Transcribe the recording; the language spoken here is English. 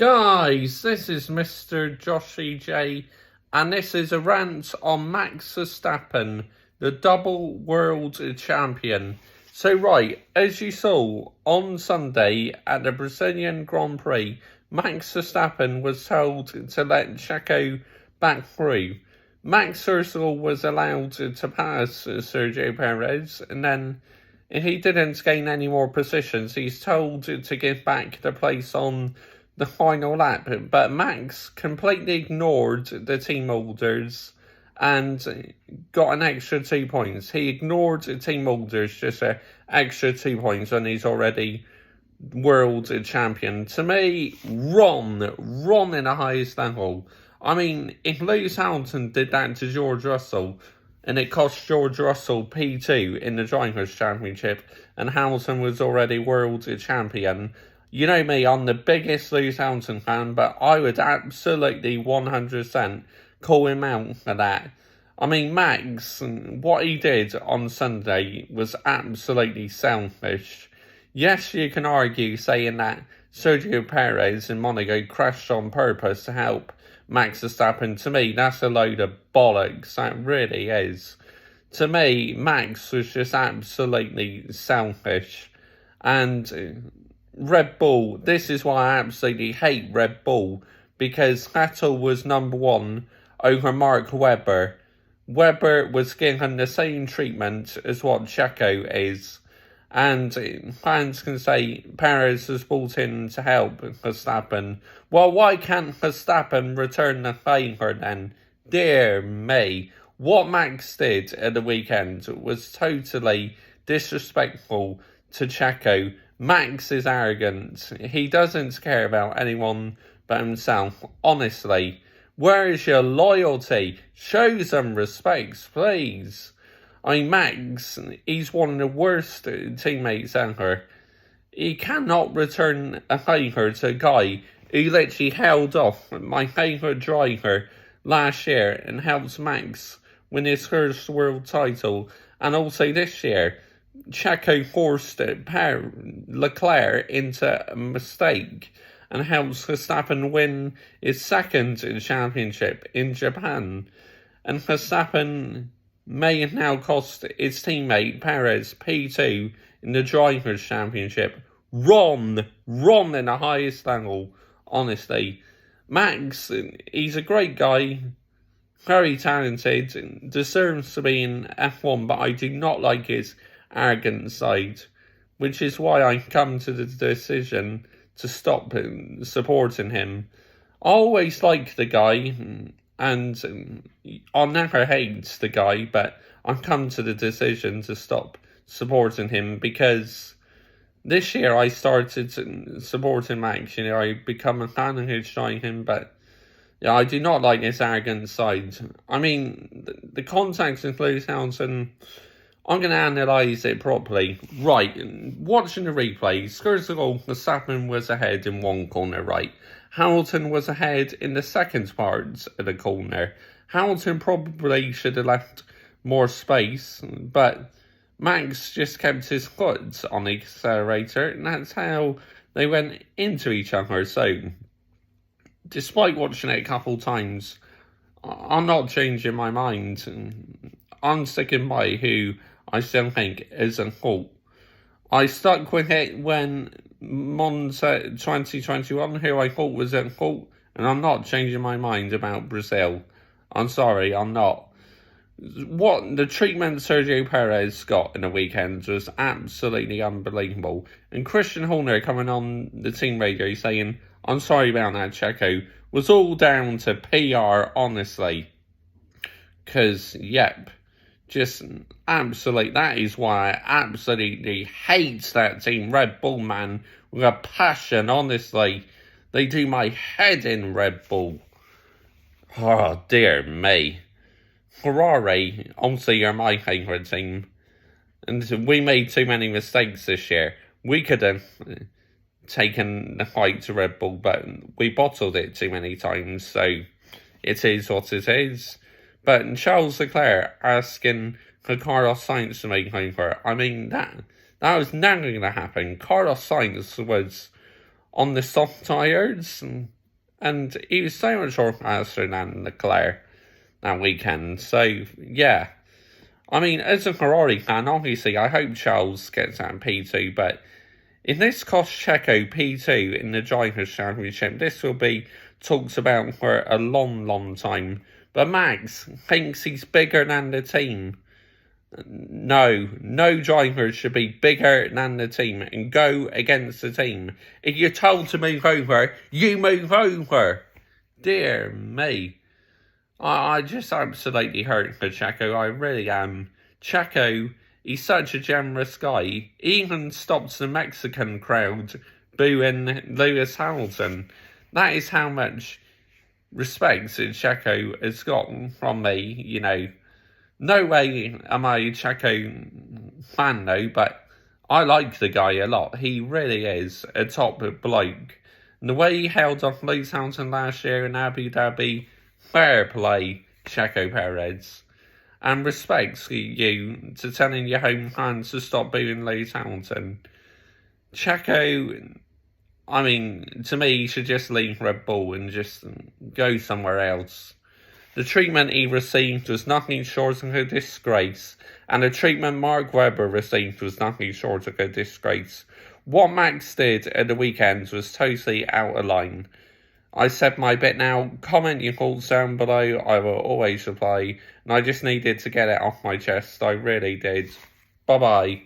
Guys, this is Mr. Joshy J, and this is a rant on Max Verstappen, the double world champion. So right, as you saw on Sunday at the Brazilian Grand Prix, Max Verstappen was told to let Checo back through. Max first of all was allowed to pass Sergio Perez, and then he didn't gain any more positions. He's told to give back the place on the final lap, but Max completely ignored the team orders and got an extra 2 points. He ignored the team orders, just an extra 2 points when he's already world champion. To me, wrong in the highest level. I mean, if Lewis Hamilton did that to George Russell, and it cost George Russell P2 in the Drivers' Championship, and Hamilton was already world champion, you know me, I'm the biggest Lewis Hamilton fan, but I would absolutely 100% call him out for that. I mean, Max, what he did on Sunday was absolutely selfish. Yes, you can argue saying that Sergio Perez in Monaco crashed on purpose to help Max Verstappen. To me, that's a load of bollocks. That really is. To me, Max was just absolutely selfish. And Red Bull, this is why I absolutely hate Red Bull, because Vettel was number one over Mark Webber. Webber was given the same treatment as what Checo is. And fans can say Perez was brought in to help Verstappen. Well, why can't Verstappen return the favour then? Dear me. What Max did at the weekend was totally disrespectful to Checo. Max is arrogant. He doesn't care about anyone but himself. Honestly, where is your loyalty? Show some respect, please. I mean, Max, he's one of the worst teammates ever. He cannot return a favour to a guy who literally held off my favourite driver last year and helped Max win his first world title. And also this year, Checo forced Leclerc into a mistake and helps Verstappen win his second championship in Japan. And Verstappen may now cost his teammate Perez P2 in the Drivers' Championship. Wrong in the highest level, honestly. Max, he's a great guy, very talented, deserves to be in F1, but I do not like his arrogant side, which is why I come to the decision to stop supporting him. I always like the guy, and I'll never hate the guy, but I've come to the decision to stop supporting him because this year I started supporting Max. I become a fan of his driving, but yeah, I do not like his arrogant side. I mean, the context of Lewis Hamilton, I'm going to analyse it properly. Right, watching the replays, first of all, Verstappen was ahead in one corner, right? Hamilton was ahead in the second part of the corner. Hamilton probably should have left more space, but Max just kept his foot on the accelerator, and that's how they went into each other. So, despite watching it a couple times, I'm not changing my mind. I'm sticking by who I still think is at fault. I stuck with it when Monza 2021, who I thought was at fault, and I'm not changing my mind about Brazil. I'm sorry, I'm not. What the treatment Sergio Perez got in the weekend was absolutely unbelievable. And Christian Horner coming on the team radio saying, I'm sorry about that, Checo, was all down to PR, honestly. Because, yep, just absolutely, that is why I absolutely hate that team, Red Bull, man, with a passion, honestly. They do my head in, Red Bull. Oh, dear me. Ferrari, obviously, are my favourite team. And we made too many mistakes this year. We could have taken the fight to Red Bull, but we bottled it too many times, so it is what it is. But Charles Leclerc asking for Carlos Sainz to make over, I mean, that was never going to happen. Carlos Sainz was on the soft tyres, and he was so much more faster than Leclerc that weekend. So, yeah. I mean, as a Ferrari fan, obviously, I hope Charles gets out P2, but if this costs Checo P2 in the Drivers' Championship, this will be talked about for a long, long time. But Max thinks he's bigger than the team. No driver should be bigger than the team and go against the team. If you're told to move over, you move over. Dear me. I just absolutely hurt for Checo. I really am. Checo, he's such a generous guy. He even stops the Mexican crowd booing Lewis Hamilton. That is how much respect Checo has gotten from me, you know. No way am I a Checo fan though, but I like the guy a lot. He really is a top bloke. And the way he held off Lewis Hamilton last year in Abu Dhabi, fair play, Sergio Perez. And respects you to telling your home fans to stop booing Lewis Hamilton. Checo, I mean, to me, he should just leave Red Bull and just go somewhere else. The treatment he received was nothing short of a disgrace, and the treatment Mark Webber received was nothing short of a disgrace. What Max did at the weekend was totally out of line. I said my bit now. Comment your thoughts down below. I will always reply. And I just needed to get it off my chest. I really did. Bye-bye.